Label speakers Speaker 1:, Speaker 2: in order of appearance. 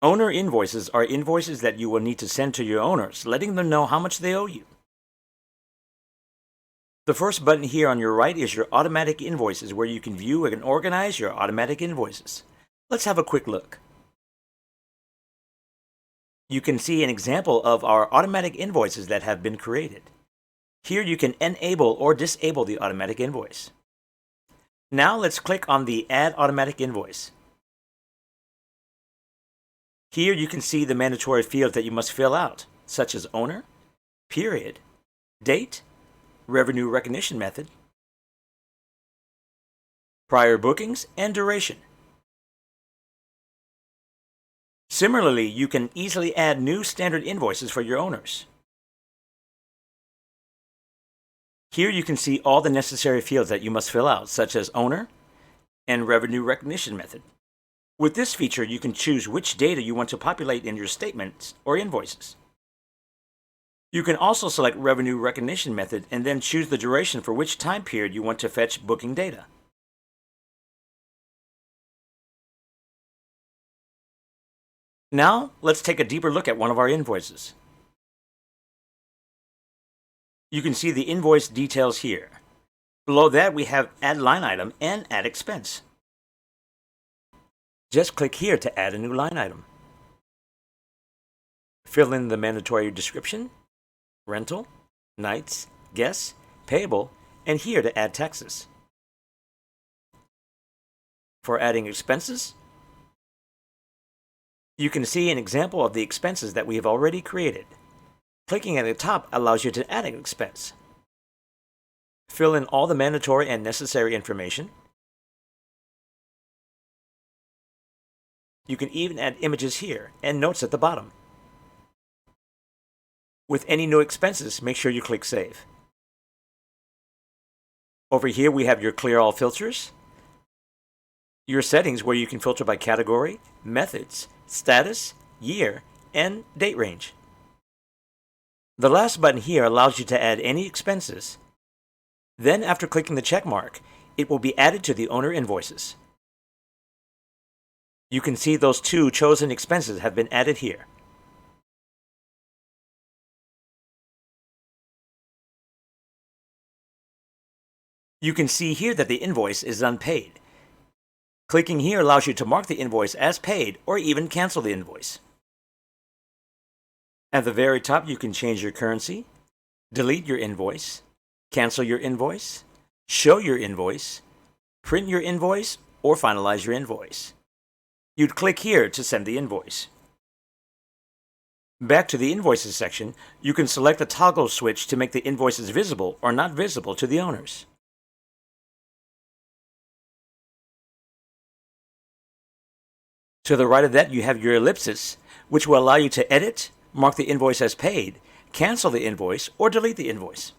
Speaker 1: Owner invoices are invoices that you will need to send to your owners, letting them know how much they owe you. The first button here on your right is your automatic invoices, where you can view and organize your automatic invoices. Let's have a quick look. You can see an example of our automatic invoices that have been created. Here you can enable or disable the automatic invoice. Now let's click on the Add Automatic Invoice. Here you can see the mandatory fields that you must fill out, such as owner, period, date, revenue recognition method, prior bookings, and duration. Similarly, you can easily add new standard invoices for your owners. Here you can see all the necessary fields that you must fill out, such as owner and revenue recognition method. With this feature, you can choose which data you want to populate in your statements or invoices. You can also select revenue recognition method and then choose the duration for which time period you want to fetch booking data. Now, let's take a deeper look at one of our invoices. You can see the invoice details here. Below that, we have Add Line Item and Add Expense. Just click here to add a new line item. Fill in the mandatory description, rental, nights, guests, payable, and here to add taxes. For adding expenses, you can see an example of the expenses that we have already created. Clicking at the top allows you to add an expense. Fill in all the mandatory and necessary information. You can even add images here and notes at the bottom. With any new expenses, make sure you click Save. Over here we have your Clear All filters, your settings where you can filter by category, methods, status, year, and date range. The last button here allows you to add any expenses. Then after clicking the check mark, it will be added to the owner invoices. You can see those two chosen expenses have been added here. You can see here that the invoice is unpaid. Clicking here allows you to mark the invoice as paid or even cancel the invoice. At the very top, you can change your currency, delete your invoice, cancel your invoice, show your invoice, print your invoice, or finalize your invoice. You'd click here to send the invoice. Back to the Invoices section, you can select the toggle switch to make the invoices visible or not visible to the owners. To the right of that, you have your ellipsis, which will allow you to edit, mark the invoice as paid, cancel the invoice, or delete the invoice.